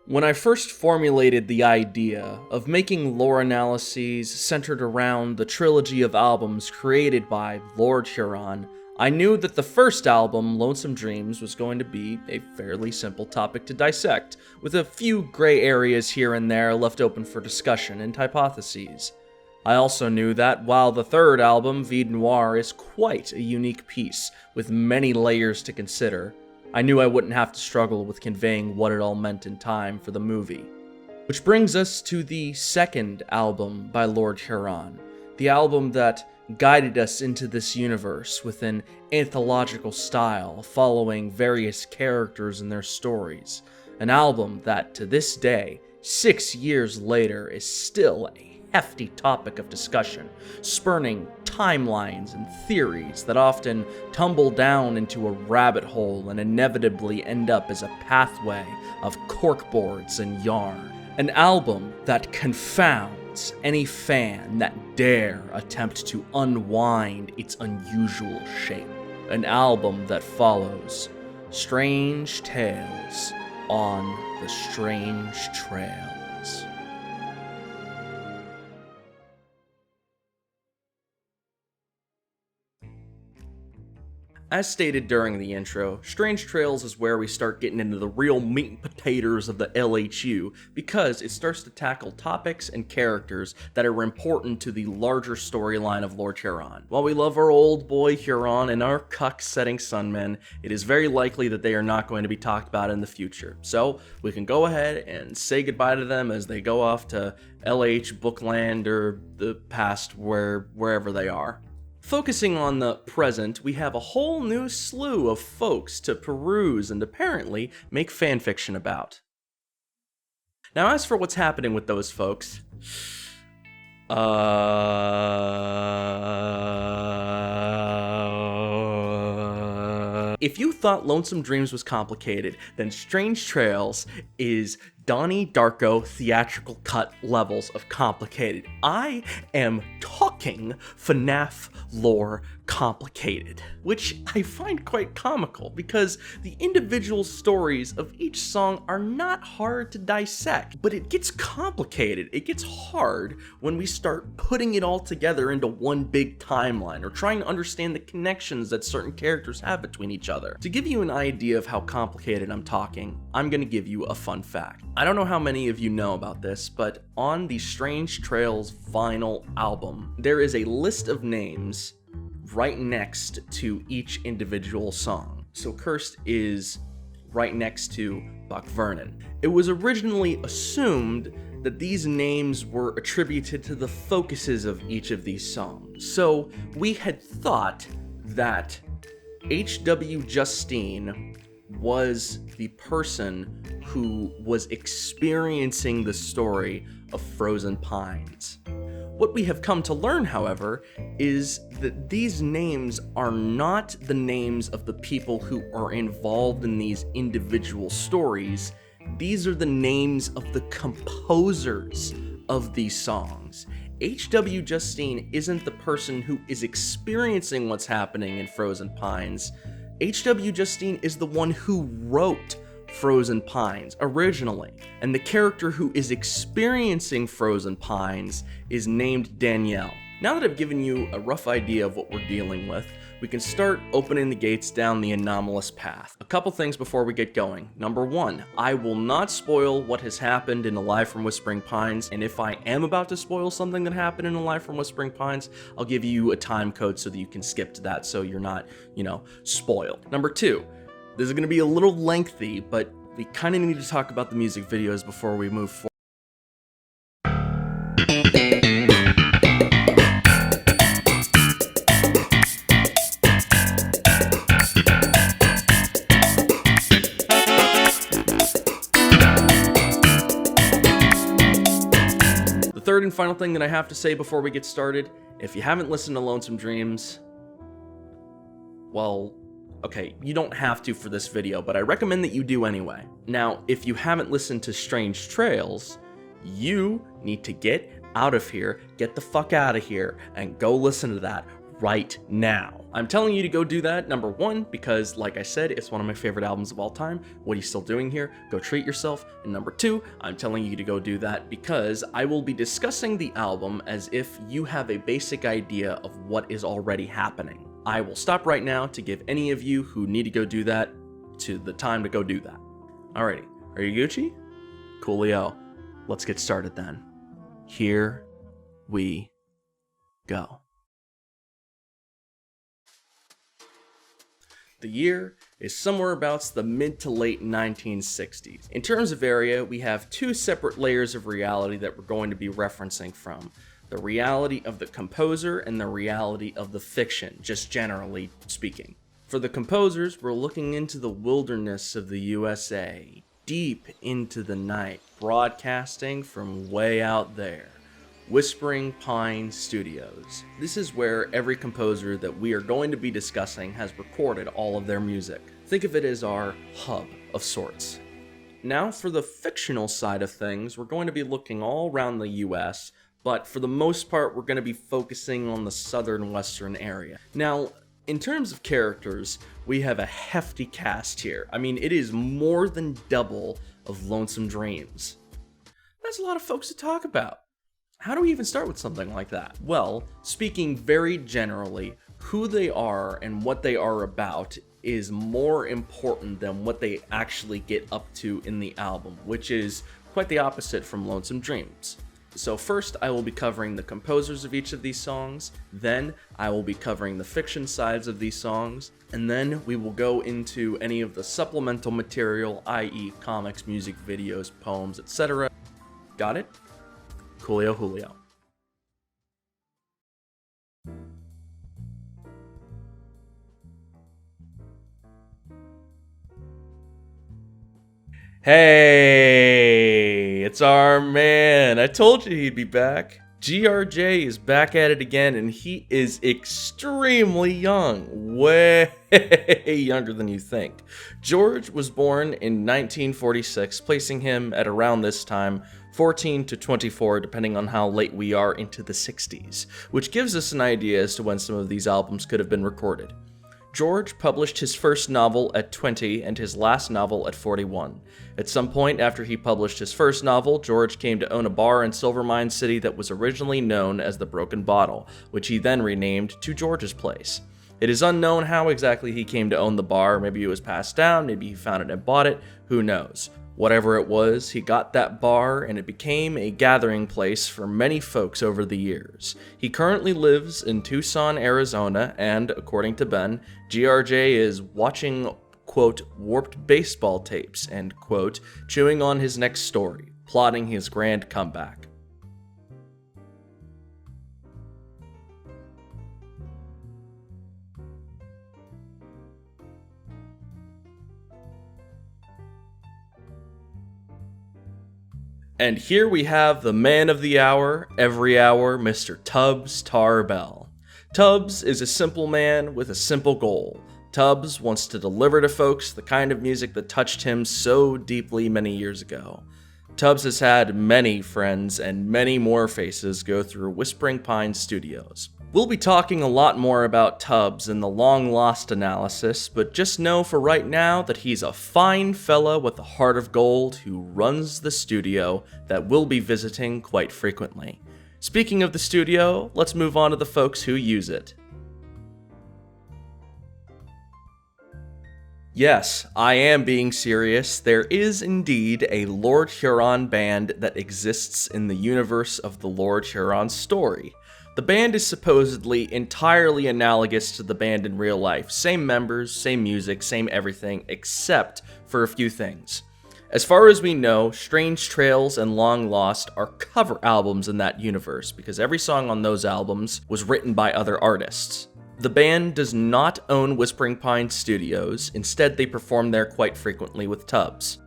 When I first formulated the idea of making lore analyses centered around the trilogy of albums created by Lord Huron, I knew that the first album, Lonesome Dreams, was going to be a fairly simple topic to dissect, with a few gray areas here and there left open for discussion and hypotheses. I also knew that while the third album, Vide Noir, is quite a unique piece, with many layers to consider, I knew I wouldn't have to struggle with conveying what it all meant in time for the movie. Which brings us to the second album by Lord Huron, the album that guided us into this universe with an anthological style following various characters and their stories, an album that to this day, 6 years later, is still a hefty topic of discussion, spurning timelines and theories that often tumble down into a rabbit hole and inevitably end up as a pathway of corkboards and yarn. An album that confounds any fan that dare attempt to unwind its unusual shape. An album that follows strange tales on the strange trails. As stated during the intro, Strange Trails is where we start getting into the real meat and potatoes of the LHU, because it starts to tackle topics and characters that are important to the larger storyline of Lord Huron. While we love our old boy Huron and our cuck-setting Sunmen, it is very likely that they are not going to be talked about in the future. So we can go ahead and say goodbye to them as they go off to LH, Bookland, or the past, wherever they are. Focusing on the present, we have a whole new slew of folks to peruse and apparently make fanfiction about. Now, as for what's happening with those folks, if you thought Lonesome Dreams was complicated, then Strange Trails is Donnie Darko theatrical cut levels of complicated. I am talking FNAF lore complicated, which I find quite comical because the individual stories of each song are not hard to dissect, but it gets complicated. It gets hard when we start putting it all together into one big timeline or trying to understand the connections that certain characters have between each other. To give you an idea of how complicated I'm talking, I'm going to give you a fun fact. I don't know how many of you know about this, but on the Strange Trails vinyl album, there is a list of names right next to each individual song. So Cursed is right next to Buck Vernon. It was originally assumed that these names were attributed to the focuses of each of these songs. So we had thought that H.W. Justine was the person who was experiencing the story of Frozen Pines. What we have come to learn, however, is that these names are not the names of the people who are involved in these individual stories. These are the names of the composers of these songs. H.W. Justine isn't the person who is experiencing what's happening in Frozen Pines. H.W. Justine is the one who wrote Frozen Pines originally, and the character who is experiencing Frozen Pines is named Danielle. Now that I've given you a rough idea of what we're dealing with, we can start opening the gates down the anomalous path. A couple things before we get going. Number one, I will not spoil what has happened in Alive from Whispering Pines, and if I am about to spoil something that happened in Alive from Whispering Pines, I'll give you a time code so that you can skip to that so you're not, spoiled. Number two, this is going to be a little lengthy, but we kind of need to talk about the music videos before we move forward. The third and final thing that I have to say before we get started, if you haven't listened to Lonesome Dreams, well, okay, you don't have to for this video, but I recommend that you do anyway. Now, if you haven't listened to Strange Trails, you need to get out of here, get the fuck out of here, and go listen to that right now. I'm telling you to go do that, number one, because like I said, it's one of my favorite albums of all time. What are you still doing here? Go treat yourself. And number two, I'm telling you to go do that because I will be discussing the album as if you have a basic idea of what is already happening. I will stop right now to give any of you who need to go do that to the time to go do that. Alrighty, are you Gucci? Coolio. Let's get started then. Here we go. The year is somewhere about the mid to late 1960s. In terms of area, we have two separate layers of reality that we're going to be referencing from. The reality of the composer and the reality of the fiction, just generally speaking. For the composers, we're looking into the wilderness of the USA, deep into the night, broadcasting from way out there. Whispering Pine Studios. This is where every composer that we are going to be discussing has recorded all of their music. Think of it as our hub of sorts. Now for the fictional side of things, we're going to be looking all around the US, but for the most part we're going to be focusing on the southern western area. Now, in terms of characters, we have a hefty cast here. I mean, it is more than double of Lonesome Dreams. That's a lot of folks to talk about. How do we even start with something like that? Well, speaking very generally, who they are and what they are about is more important than what they actually get up to in the album, which is quite the opposite from Lonesome Dreams. So first, I will be covering the composers of each of these songs, then I will be covering the fiction sides of these songs, and then we will go into any of the supplemental material, i.e. comics, music videos, poems, etc. Got it? Coolio Julio. Hey, it's our man. I told you he'd be back. GRJ is back at it again, and he is extremely young. Way younger than you think. George was born in 1946, placing him at around this time 14 to 24, depending on how late we are into the 60s, which gives us an idea as to when some of these albums could have been recorded. George published his first novel at 20 and his last novel at 41. At some point after he published his first novel, George came to own a bar in Silvermine City that was originally known as the Broken Bottle, which he then renamed to George's Place. It is unknown how exactly he came to own the bar. Maybe it was passed down, maybe he found it and bought it, who knows. Whatever it was, he got that bar and it became a gathering place for many folks over the years. He currently lives in Tucson, Arizona, and according to Ben, GRJ is watching, quote, warped baseball tapes, end quote, chewing on his next story, plotting his grand comeback. And here we have the man of the hour, every hour, Mr. Tubbs Tarbell. Tubbs is a simple man with a simple goal. Tubbs wants to deliver to folks the kind of music that touched him so deeply many years ago. Tubbs has had many friends and many more faces go through Whispering Pine Studios. We'll be talking a lot more about Tubbs in the Long Lost analysis, but just know for right now that he's a fine fella with a heart of gold who runs the studio that we'll be visiting quite frequently. Speaking of the studio, let's move on to the folks who use it. Yes, I am being serious. There is indeed a Lord Huron band that exists in the universe of the Lord Huron story. The band is supposedly entirely analogous to the band in real life. Same members, same music, same everything, except for a few things. As far as we know, Strange Trails and Long Lost are cover albums in that universe, because every song on those albums was written by other artists. The band does not own Whispering Pine Studios, instead they perform there quite frequently with Tubbs.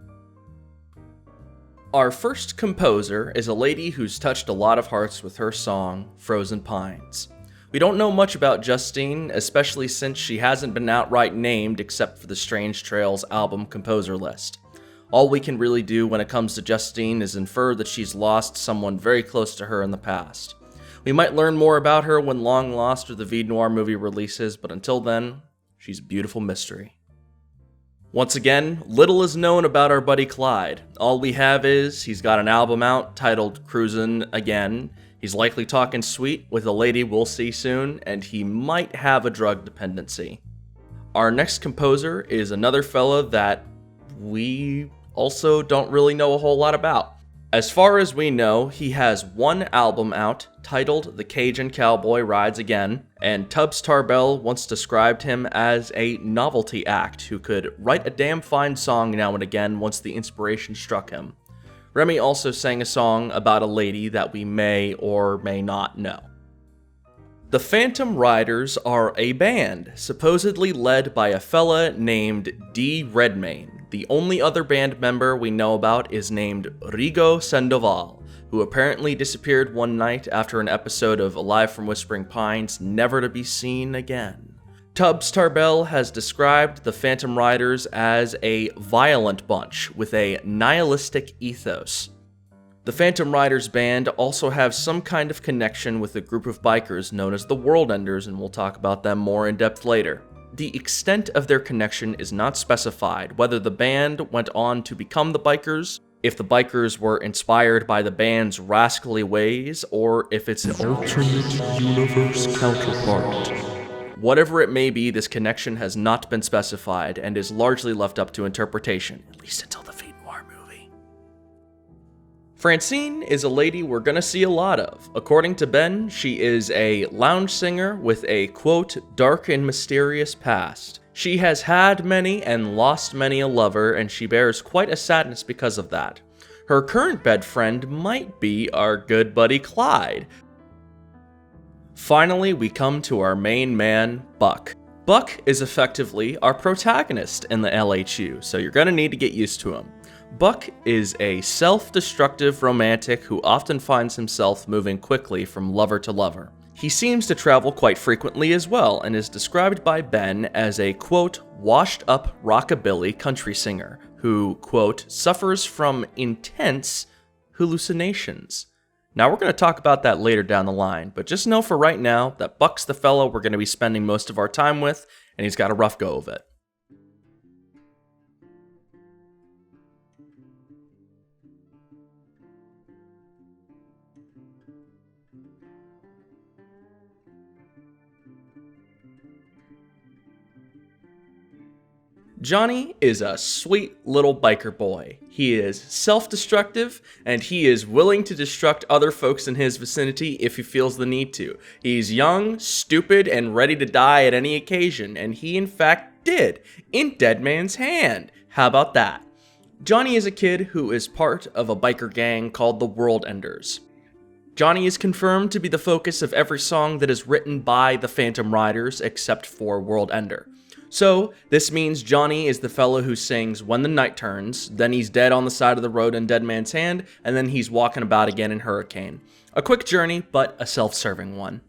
Our first composer is a lady who's touched a lot of hearts with her song, Frozen Pines. We don't know much about Justine, especially since she hasn't been outright named except for the Strange Trails album composer list. All we can really do when it comes to Justine is infer that she's lost someone very close to her in the past. We might learn more about her when Long Lost or the Vie Noire movie releases, but until then, she's a beautiful mystery. Once again, little is known about our buddy Clyde. All we have is he's got an album out titled Cruisin' Again. He's likely talking sweet with a lady we'll see soon, and he might have a drug dependency. Our next composer is another fella that we also don't really know a whole lot about. As far as we know, he has one album out titled The Cajun Cowboy Rides Again, and Tubbs Tarbell once described him as a novelty act who could write a damn fine song now and again once the inspiration struck him. Remy also sang a song about a lady that we may or may not know. The Phantom Riders are a band, supposedly led by a fella named D. Redmayne. The only other band member we know about is named Rigo Sandoval, who apparently disappeared one night after an episode of Alive from Whispering Pines, never to be seen again. Tubbs Tarbell has described the Phantom Riders as a violent bunch with a nihilistic ethos. The Phantom Riders band also have some kind of connection with a group of bikers known as the World Enders, and we'll talk about them more in depth later. The extent of their connection is not specified, whether the band went on to become the bikers, if the bikers were inspired by the band's rascally ways, or if it's an alternate universe counterpart. Whatever it may be, this connection has not been specified and is largely left up to interpretation, at least until the Vie Noire movie. Francine is a lady we're gonna see a lot of. According to Ben, she is a lounge singer with a, quote, dark and mysterious past. She has had many and lost many a lover, and she bears quite a sadness because of that. Her current bed friend might be our good buddy Clyde. Finally, we come to our main man, Buck. Buck is effectively our protagonist in the LHU, so you're gonna need to get used to him. Buck is a self-destructive romantic who often finds himself moving quickly from lover to lover. He seems to travel quite frequently as well, and is described by Ben as a, quote, washed-up rockabilly country singer who, quote, suffers from intense hallucinations. Now we're going to talk about that later down the line, but just know for right now that Buck's the fellow we're going to be spending most of our time with, and he's got a rough go of it. Johnny is a sweet little biker boy. He is self-destructive, and he is willing to destruct other folks in his vicinity if he feels the need to. He's young, stupid, and ready to die at any occasion, and he in fact did, in Dead Man's Hand. How about that? Johnny is a kid who is part of a biker gang called the World Enders. Johnny is confirmed to be the focus of every song that is written by the Phantom Riders except for World Ender. So, this means Johnny is the fellow who sings When the Night Turns, then he's dead on the side of the road in Dead Man's Hand, and then he's walking about again in Hurricane. A quick journey, but a self-serving one.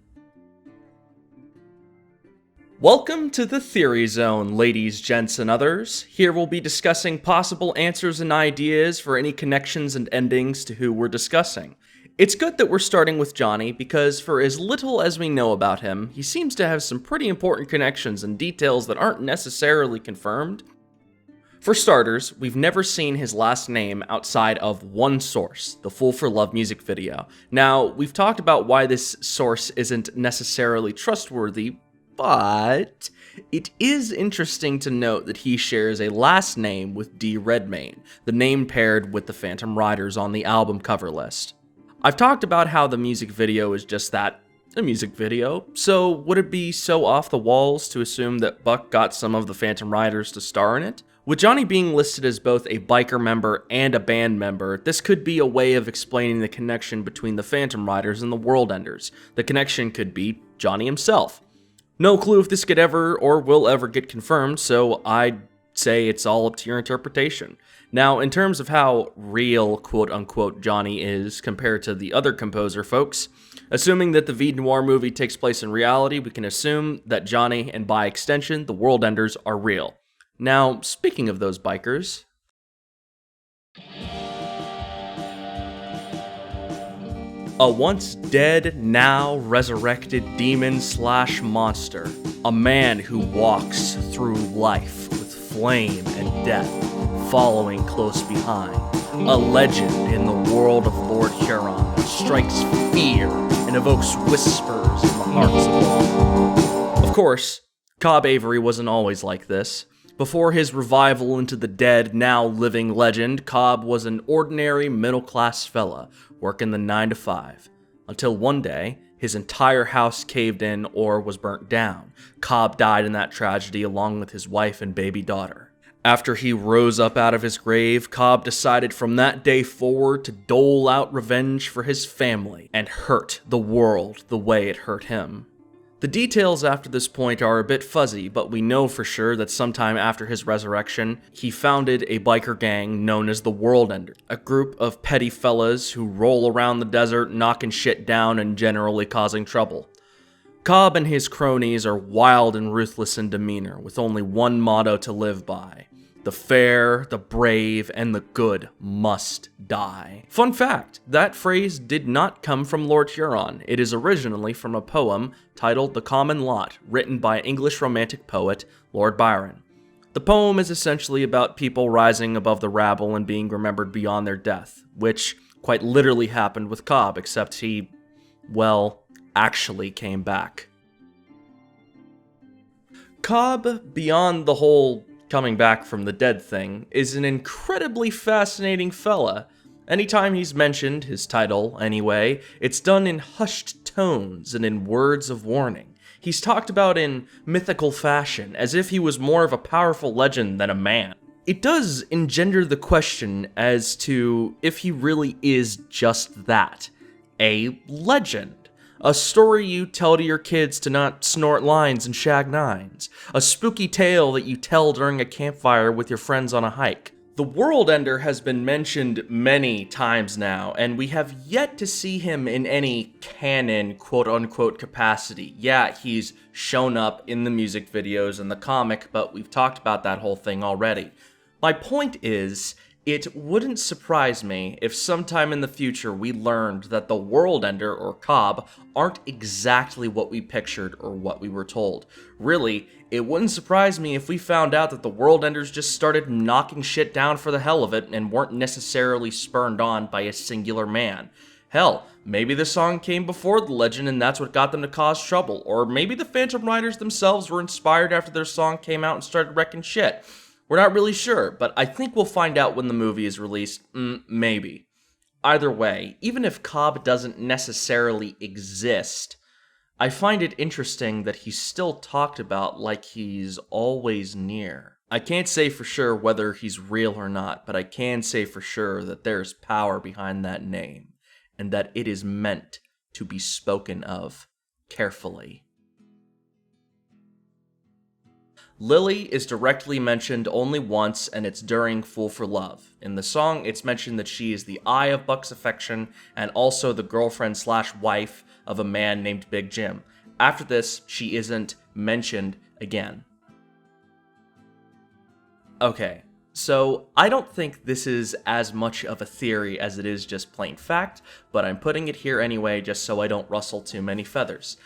Welcome to the Theory Zone, ladies, gents, and others. Here we'll be discussing possible answers and ideas for any connections and endings to who we're discussing. It's good that we're starting with Johnny, because for as little as we know about him, he seems to have some pretty important connections and details that aren't necessarily confirmed. For starters, we've never seen his last name outside of one source, the Fool for Love music video. Now, we've talked about why this source isn't necessarily trustworthy, but it is interesting to note that he shares a last name with D. Redmayne, the name paired with the Phantom Riders on the album cover list. I've talked about how the music video is just that, a music video, so would it be so off the walls to assume that Buck got some of the Phantom Riders to star in it? With Johnny being listed as both a biker member and a band member, this could be a way of explaining the connection between the Phantom Riders and the World Enders. The connection could be Johnny himself. No clue if this could ever or will ever get confirmed, so I'd say it's all up to your interpretation. Now, in terms of how real, quote-unquote, Johnny is compared to the other composer folks, assuming that the Vie Noire movie takes place in reality, we can assume that Johnny, and by extension, the World Enders, are real. Now, speaking of those bikers, A once dead, now resurrected demon/monster. A man who walks through life with flame and death following close behind. A legend in the world of Lord Huron that strikes fear and evokes whispers in the hearts of all. Of course, Cobb Avery wasn't always like this. Before his revival into the dead, now living legend, Cobb was an ordinary middle-class fella, working the 9 to 5. Until one day, his entire house caved in or was burnt down. Cobb died in that tragedy along with his wife and baby daughter. After he rose up out of his grave, Cobb decided from that day forward to dole out revenge for his family and hurt the world the way it hurt him. The details after this point are a bit fuzzy, but we know for sure that sometime after his resurrection, he founded a biker gang known as the World Ender, a group of petty fellas who roll around the desert knocking shit down and generally causing trouble. Cobb and his cronies are wild and ruthless in demeanor, with only one motto to live by: the fair, the brave, and the good must die. Fun fact, that phrase did not come from Lord Huron. It is originally from a poem titled The Common Lot, written by English Romantic poet Lord Byron. The poem is essentially about people rising above the rabble and being remembered beyond their death, which quite literally happened with Cobb, except he, well, actually came back. Cobb, beyond the whole coming back from the dead thing, is an incredibly fascinating fella. Anytime he's mentioned, his title anyway, it's done in hushed tones and in words of warning. He's talked about in mythical fashion, as if he was more of a powerful legend than a man. It does engender the question as to if he really is just that, a legend. A story you tell to your kids to not snort lines and shag nines. A spooky tale that you tell during a campfire with your friends on a hike. The World Ender has been mentioned many times now, and we have yet to see him in any canon quote-unquote capacity. Yeah, he's shown up in the music videos and the comic, but we've talked about that whole thing already. My point is, it wouldn't surprise me if sometime in the future we learned that the World Ender, or Cobb, aren't exactly what we pictured or what we were told. Really, it wouldn't surprise me if we found out that the World Enders just started knocking shit down for the hell of it and weren't necessarily spurned on by a singular man. Hell, maybe the song came before the legend and that's what got them to cause trouble, or maybe the Phantom Riders themselves were inspired after their song came out and started wrecking shit. We're not really sure, but I think we'll find out when the movie is released. Maybe. Either way, even if Cobb doesn't necessarily exist, I find it interesting that he's still talked about like he's always near. I can't say for sure whether he's real or not, but I can say for sure that there's power behind that name, and that it is meant to be spoken of carefully. Lily is directly mentioned only once, and it's during Fool for Love. In the song, it's mentioned that she is the eye of Buck's affection, and also the girlfriend/wife of a man named Big Jim. After this, she isn't mentioned again. Okay, so I don't think this is as much of a theory as it is just plain fact, but I'm putting it here anyway just so I don't rustle too many feathers.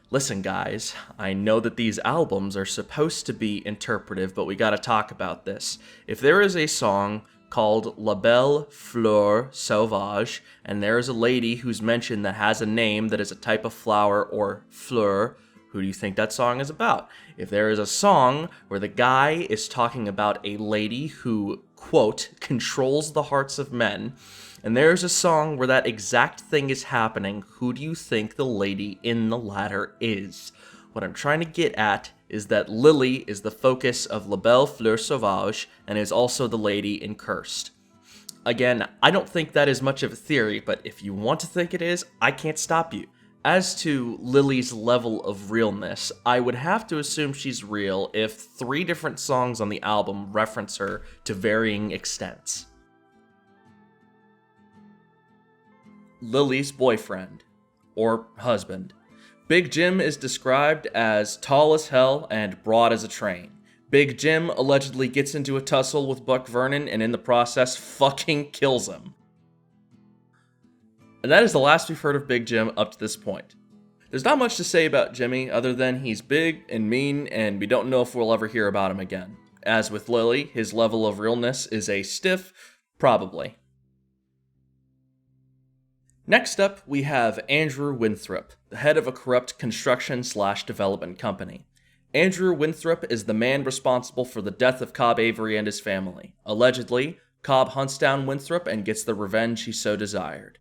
Listen guys, I know that these albums are supposed to be interpretive, but we gotta talk about this. If there is a song called La Belle Fleur Sauvage, and there is a lady who's mentioned that has a name that is a type of flower or fleur, who do you think that song is about? If there is a song where the guy is talking about a lady who, quote, controls the hearts of men, and there's a song where that exact thing is happening, who do you think the lady in the latter is? What I'm trying to get at is that Lily is the focus of La Belle Fleur Sauvage and is also the lady in Cursed. Again, I don't think that is much of a theory, but if you want to think it is, I can't stop you. As to Lily's level of realness, I would have to assume she's real if 3 different songs on the album reference her to varying extents. Lily's boyfriend, or husband. Big Jim is described as tall as hell and broad as a train. Big Jim allegedly gets into a tussle with Buck Vernon and in the process fucking kills him. And that is the last we've heard of Big Jim up to this point. There's not much to say about Jimmy other than he's big and mean, and we don't know if we'll ever hear about him again. As with Lily, his level of realness is a stiff probably. Next up, we have Andrew Winthrop, the head of a corrupt construction/development company. Andrew Winthrop is the man responsible for the death of Cobb Avery and his family. Allegedly, Cobb hunts down Winthrop and gets the revenge he so desired.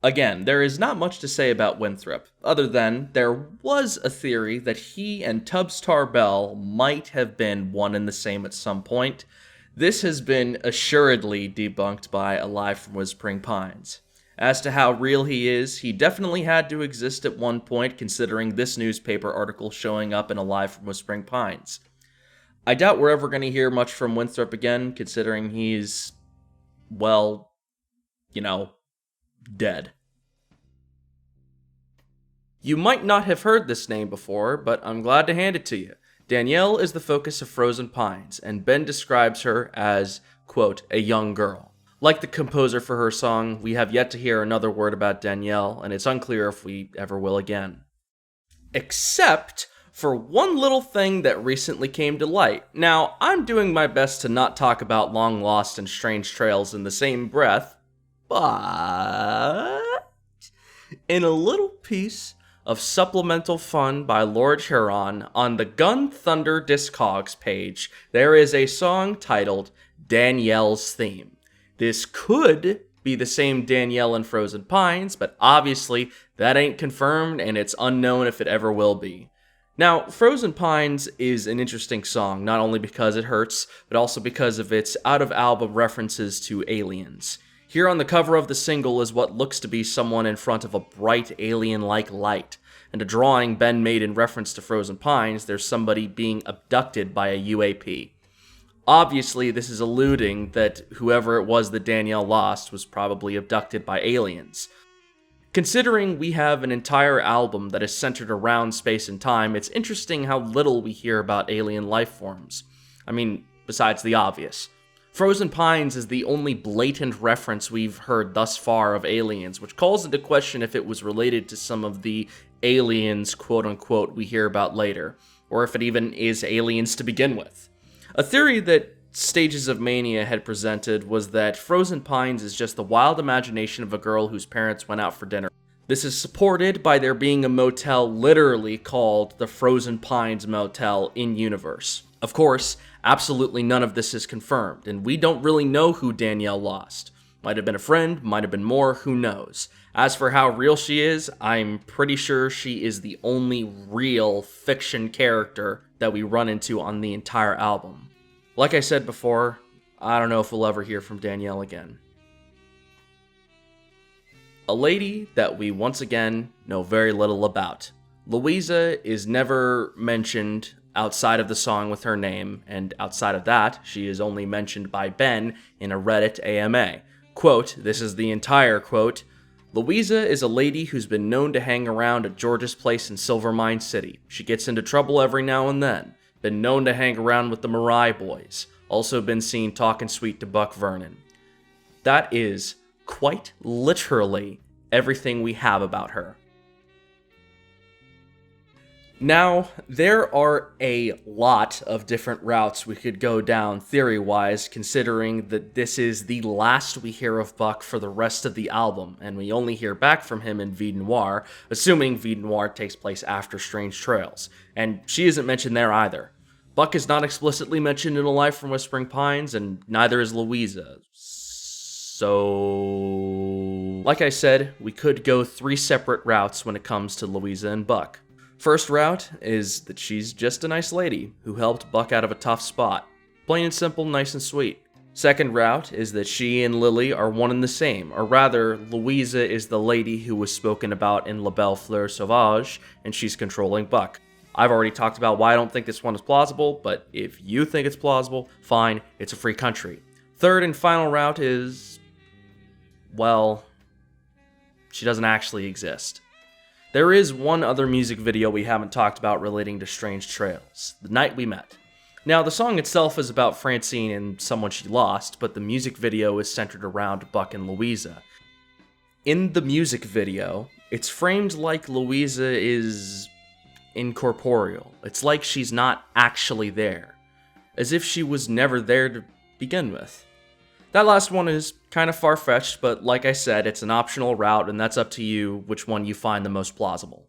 Again, there is not much to say about Winthrop, other than there was a theory that he and Tubbs Tarbell might have been one and the same at some point. This has been assuredly debunked by Alive from Whispering Pines. As to how real he is, he definitely had to exist at one point, considering this newspaper article showing up in Alive from Whispering Pines. I doubt we're ever going to hear much from Winthrop again, considering he's, well, dead. You might not have heard this name before, but I'm glad to hand it to you. Danielle is the focus of Frozen Pines, and Ben describes her as, quote, a young girl. Like the composer for her song, we have yet to hear another word about Danielle, and it's unclear if we ever will again. Except for one little thing that recently came to light. Now, I'm doing my best to not talk about Long Lost and Strange Trails in the same breath, but in a little piece of supplemental fun by Lord Huron on the Gun Thunder Discogs page, there is a song titled Danielle's Theme. This could be the same Danielle in Frozen Pines, but obviously that ain't confirmed and it's unknown if it ever will be. Now, Frozen Pines is an interesting song, not only because it hurts, but also because of its out-of-album references to aliens. Here on the cover of the single is what looks to be someone in front of a bright alien-like light, and a drawing Ben made in reference to Frozen Pines, there's somebody being abducted by a UAP. Obviously, this is alluding that whoever it was that Danielle lost was probably abducted by aliens. Considering we have an entire album that is centered around space and time, it's interesting how little we hear about alien life forms. I mean, besides the obvious. Frozen Pines is the only blatant reference we've heard thus far of aliens, which calls into question if it was related to some of the aliens, quote-unquote, we hear about later, or if it even is aliens to begin with. A theory that Stages of Mania had presented was that Frozen Pines is just the wild imagination of a girl whose parents went out for dinner. This is supported by there being a motel literally called the Frozen Pines Motel in-universe. Of course, absolutely none of this is confirmed, and we don't really know who Danielle lost. Might have been a friend, might have been more, who knows. As for how real she is, I'm pretty sure she is the only real fiction character that we run into on the entire album. Like I said before, I don't know if we'll ever hear from Danielle again. A lady that we once again know very little about. Louisa is never mentioned outside of the song with her name, and outside of that, she is only mentioned by Ben in a Reddit AMA. Quote, this is the entire quote, Louisa is a lady who's been known to hang around at George's place in Silvermine City. She gets into trouble every now and then. Been known to hang around with the Marai boys. Also been seen talking sweet to Buck Vernon. That is quite literally everything we have about her. Now, there are a lot of different routes we could go down theory-wise, considering that this is the last we hear of Buck for the rest of the album, and we only hear back from him in Vie Noire, assuming Vie Noire takes place after Strange Trails, and she isn't mentioned there either. Buck is not explicitly mentioned in Alive from Whispering Pines, and neither is Louisa. So, like I said, we could go 3 separate routes when it comes to Louisa and Buck. First route is that she's just a nice lady who helped Buck out of a tough spot. Plain and simple, nice and sweet. Second route is that she and Lily are one and the same, or rather, Louisa is the lady who was spoken about in La Belle Fleur Sauvage, and she's controlling Buck. I've already talked about why I don't think this one is plausible, but if you think it's plausible, fine, it's a free country. Third and final route is, well, she doesn't actually exist. There is one other music video we haven't talked about relating to Strange Trails, The Night We Met. Now, the song itself is about Francine and someone she lost, but the music video is centered around Buck and Louisa. In the music video, it's framed like Louisa is incorporeal. It's like she's not actually there, as if she was never there to begin with. That last one is kind of far-fetched, but like I said, it's an optional route, and that's up to you which one you find the most plausible.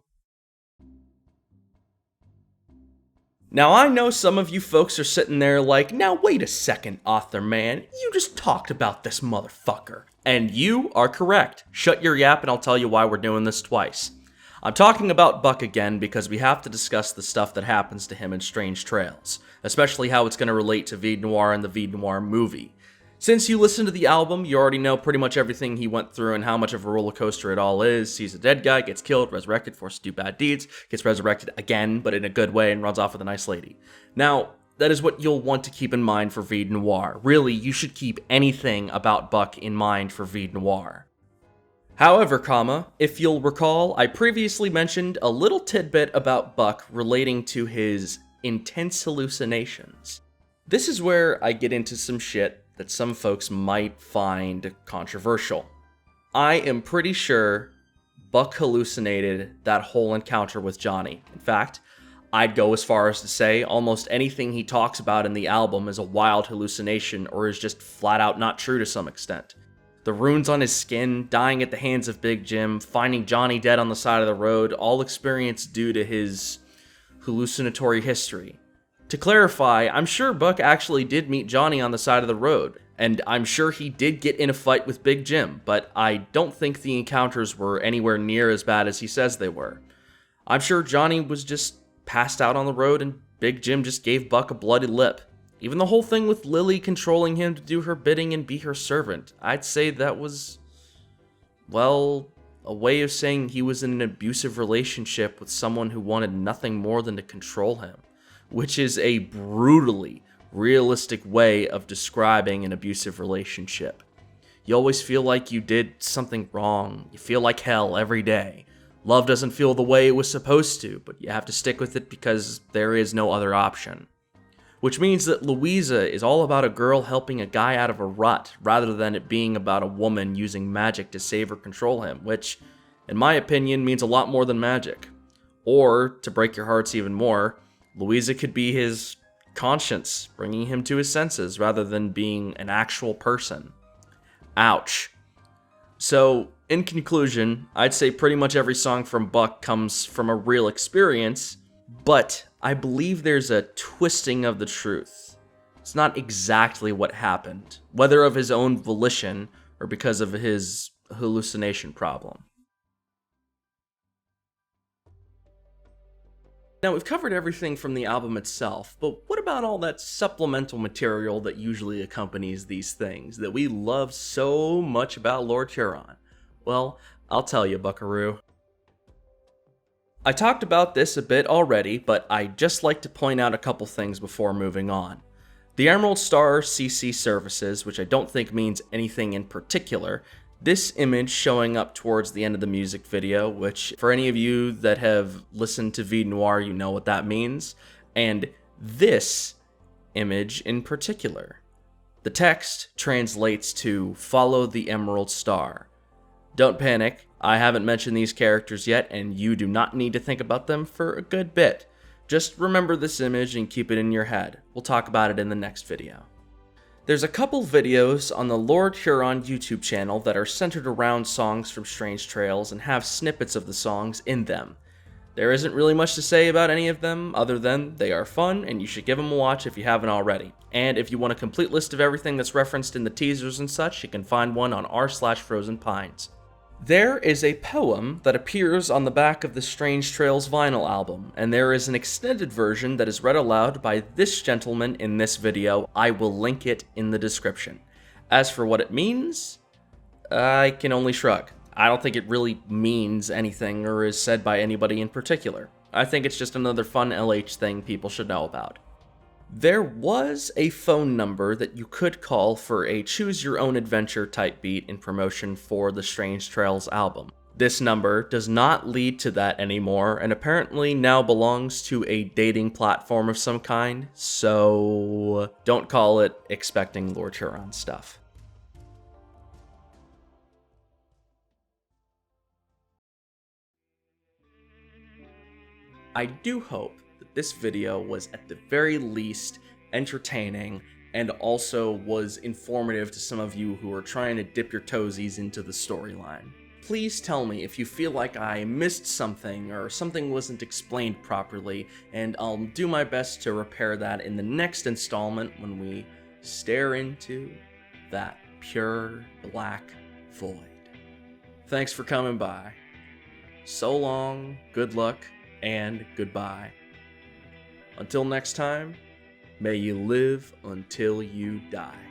Now, I know some of you folks are sitting there like, now wait a second, author man, you just talked about this motherfucker. And you are correct. Shut your yap and I'll tell you why we're doing this twice. I'm talking about Buck again because we have to discuss the stuff that happens to him in Strange Trails, especially how it's going to relate to Vide Noir and the Vide Noir movie. Since you listened to the album, you already know pretty much everything he went through and how much of a roller coaster it all is. He's a dead guy, gets killed, resurrected, forced to do bad deeds, gets resurrected again, but in a good way, and runs off with a nice lady. Now, that is what you'll want to keep in mind for Vide Noir. Really, you should keep anything about Buck in mind for Vide Noir. However, if you'll recall, I previously mentioned a little tidbit about Buck relating to his intense hallucinations. This is where I get into some shit that some folks might find controversial. I am pretty sure Buck hallucinated that whole encounter with Johnny. In fact, I'd go as far as to say almost anything he talks about in the album is a wild hallucination or is just flat out not true to some extent. The runes on his skin, dying at the hands of Big Jim, finding Johnny dead on the side of the road, all experienced due to his hallucinatory history. To clarify, I'm sure Buck actually did meet Johnny on the side of the road, and I'm sure he did get in a fight with Big Jim, but I don't think the encounters were anywhere near as bad as he says they were. I'm sure Johnny was just passed out on the road and Big Jim just gave Buck a bloody lip. Even the whole thing with Lily controlling him to do her bidding and be her servant, I'd say that was, well, a way of saying he was in an abusive relationship with someone who wanted nothing more than to control him. Which is a brutally realistic way of describing an abusive relationship. You always feel like you did something wrong. You feel like hell every day. Love doesn't feel the way it was supposed to, but you have to stick with it because there is no other option. Which means that Louisa is all about a girl helping a guy out of a rut, rather than it being about a woman using magic to save or control him, which, in my opinion, means a lot more than magic. Or, to break your hearts even more, Louisa could be his conscience, bringing him to his senses rather than being an actual person. Ouch. So, in conclusion, I'd say pretty much every song from Buck comes from a real experience, but I believe there's a twisting of the truth. It's not exactly what happened, whether of his own volition or because of his hallucination problem. Now, we've covered everything from the album itself, but what about all that supplemental material that usually accompanies these things that we love so much about Lord Huron? Well, I'll tell you, buckaroo. I talked about this a bit already, but I'd just like to point out a couple things before moving on. The Emerald Star CC services, which I don't think means anything in particular, this image showing up towards the end of the music video, which for any of you that have listened to Vide Noir, you know what that means, and this image in particular. The text translates to "Follow the Emerald Star." Don't panic, I haven't mentioned these characters yet, and you do not need to think about them for a good bit. Just remember this image and keep it in your head. We'll talk about it in the next video. There's a couple videos on the Lord Huron YouTube channel that are centered around songs from Strange Trails and have snippets of the songs in them. There isn't really much to say about any of them other than they are fun and you should give them a watch if you haven't already. And if you want a complete list of everything that's referenced in the teasers and such, you can find one on r/FrozenPines. There is a poem that appears on the back of the Strange Trails vinyl album, and there is an extended version that is read aloud by this gentleman in this video. I will link it in the description. As for what it means, I can only shrug. I don't think it really means anything or is said by anybody in particular. I think it's just another fun LH thing people should know about. There was a phone number that you could call for a choose-your-own-adventure type beat in promotion for the Strange Trails album. This number does not lead to that anymore, and apparently now belongs to a dating platform of some kind, so don't call it expecting Lord Huron stuff. I do hope that this video was at the very least entertaining and also was informative to some of you who are trying to dip your toesies into the storyline. Please tell me if you feel like I missed something or something wasn't explained properly, and I'll do my best to repair that in the next installment when we stare into that pure black void. Thanks for coming by. So long, good luck, and goodbye. Until next time, may you live until you die.